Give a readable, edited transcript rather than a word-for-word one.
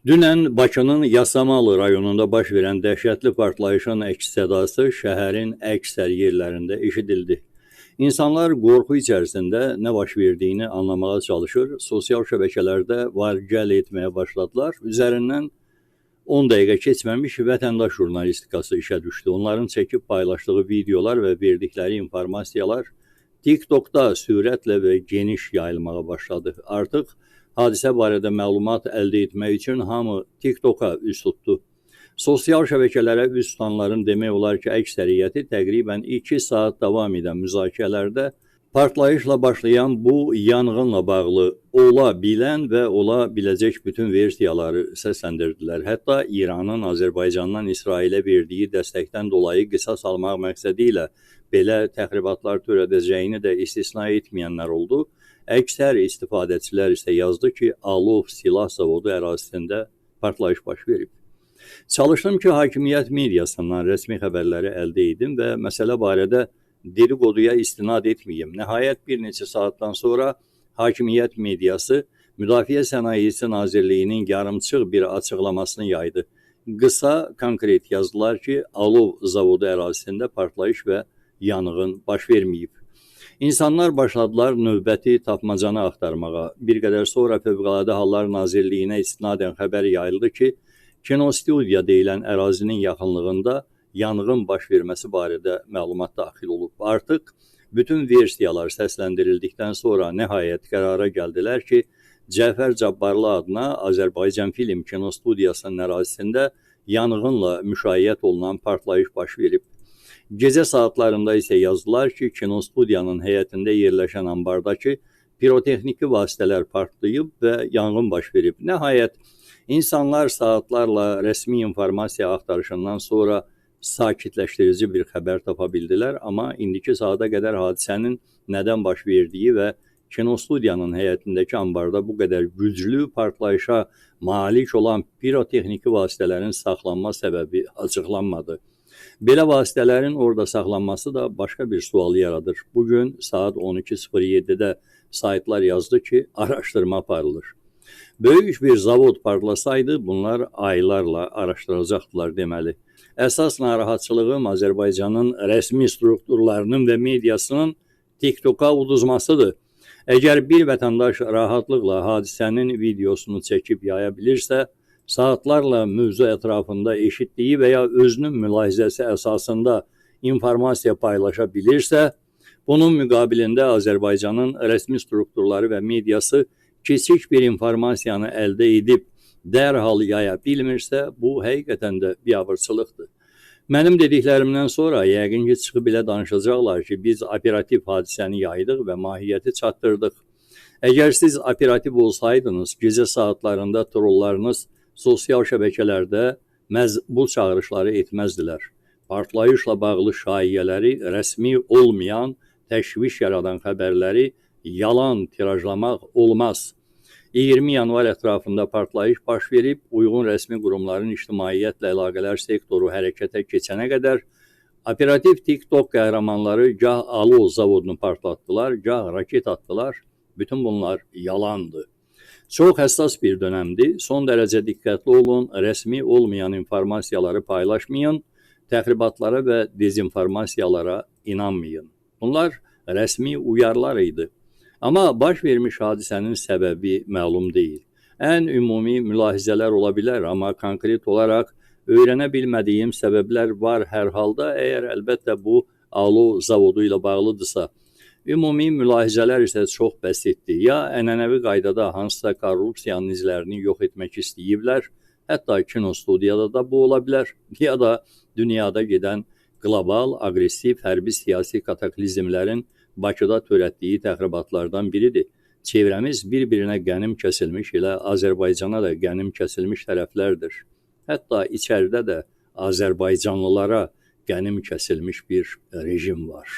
Dünən Bakının Yasamalı rayonunda baş verən dəhşətli partlayışın əks-sədası şəhərin əksər yerlərində eşidildi. İnsanlar qorxu içərisində nə baş verdiyini anlamağa çalışır, sosial şəbəkələrdə var-gəl etməyə başladılar. Üzərindən 10 dəqiqə keçməmiş vətəndaş jurnalistikası işə düşdü. Onların çəkib paylaşdığı videolar və verdikləri informasiyalar TikTokda sürətlə və geniş yayılmağa başladı. Artıq hadisə barədə məlumat əldə etmək üçün hamı TikToka üz tutdu. Sosial şəbəkələrə üz tutanların demək olar ki, əksəriyyəti təqribən 2 saat davam edən müzakirələrdə partlayışla başlayan bu yanğınla bağlı ola bilən və ola biləcək bütün versiyaları səsləndirdilər. Hətta İranın Azərbaycandan İsrailə verdiyi dəstəkdən dolayı qisas almaq məqsədi ilə belə təxribatlar törədəcəyini də istisna etməyənlər oldu. Əksər istifadəçilər isə yazdı ki, Alov silah zavodu ərazisində partlayış baş verib. Çalışdım ki, hakimiyyət mediasından rəsmi xəbərləri əldə edim və məsələ barədə dedikoduya istinad etməyim. Nəhayət bir neçə saatdan sonra hakimiyyət mediası Müdafiə Sənayesi Nazirliyinin yarımçıq bir açıqlamasını yaydı. Qısa, konkret yazdılar ki, Alov zavodu ərazisində partlayış və yanğın baş verməyib. İnsanlar başladılar növbəti tapmacanı axtarmağa. Bir qədər sonra Fövqəladə Hallar Nazirliyinə istinadən xəbər yayıldı ki, Kinostudiya deyilən ərazinin yaxınlığında yanğın baş verməsi barədə məlumat daxil olub. Artıq bütün versiyalar səsləndirildikdən sonra nəhayət qərara gəldilər ki, Cəfər Cabbarlı adına Azərbaycan Film Kinostudiyasının ərazisində yanğınla müşayiət olunan partlayış baş verib. Gecə saatlarında isə yazdılar ki, kinostudiyanın həyətində yerləşən ambardakı pirotexniki vasitələr partlayıb və yanğın baş verib. Nəhayət, insanlar saatlarla rəsmi informasiya axtarışından sonra sakitləşdirici bir xəbər tapa bildilər, amma indiki saata qədər hadisənin nədən baş verdiyi və kinostudiyanın həyətindəki ambarda bu qədər güclü partlayışa malik olan pirotexniki vasitələrin saxlanma səbəbi açıqlanmadı. Belə vasitələrin orada saxlanması da başqa bir sualı yaradır. Bugün saat 12:07-də saytlar yazdı ki, araşdırma aparılır. Böyük bir zavod partlasaydı, bunlar aylarla araşdıracaqdılar deməli. Əsas narahatçılığım Azərbaycanın rəsmi strukturlarının və mediasının TikToka uduzmasıdır. Əgər bir vətəndaş rahatlıqla hadisənin videosunu çəkib yaya bilirsə, saatlarla mövzu ətrafında eşitdiyi və ya özünün mülahizəsi əsasında informasiya paylaşa bilirsə, bunun müqabilində Azərbaycanın rəsmi strukturları və mediası kiçik bir informasiyanı əldə edib dərhal yaya bilmirsə, bu həqiqətən də biabırçılıqdır. Mənim dediklərimdən sonra yəqin ki, çıxıb elə danışacaqlar ki, biz operativ hadisəni yaydıq və mahiyyəti çatdırdıq. Əgər siz operativ olsaydınız, gecə saatlarında trollarınız sosial şəbəkələrdə bu çağırışları etməzdilər. Partlayışla bağlı şayiələri, rəsmi olmayan, təşviş yaradan xəbərləri yalan tirajlamaq olmaz. 20 yanvar ətrafında partlayış baş verib, uyğun rəsmi qurumların ictimaiyyətlə əlaqələr sektoru hərəkətə keçənə qədər operativ TikTok qəhrəmanları gah Alov zavodunu partlatdılar, gah raket atdılar. Bütün bunlar yalandı. Çox həssas bir dönəmdir. Son dərəcə diqqətli olun, rəsmi olmayan informasiyaları paylaşmayın, təxribatlara və dezinformasiyalara inanmayın. Bunlar rəsmi uyarılar idi. Amma baş vermiş hadisənin səbəbi məlum deyil. Ən ümumi mülahizələr ola bilər, amma konkret olaraq öyrənə bilmədiyim səbəblər var hər halda, əgər əlbəttə bu Alov zavodu ilə bağlıdırsa. Ümumi mülahizələr isə çox bəsitdir. Ya ənənəvi qaydada hansısa korrupsiyanın izlərini yox etmək istəyiblər, hətta kinostudiyada da bu ola bilər, ya da dünyada gedən qlobal, aqressiv, hərbi siyasi kataklizmlərin Bakıda törətdiyi təxribatlardan biridir. Çevrəmiz bir-birinə qənim kəsilmiş, elə Azərbaycana da qənim kəsilmiş tərəflərdir. Hətta içəridə də Azərbaycanlılara qənim kəsilmiş bir rejim var.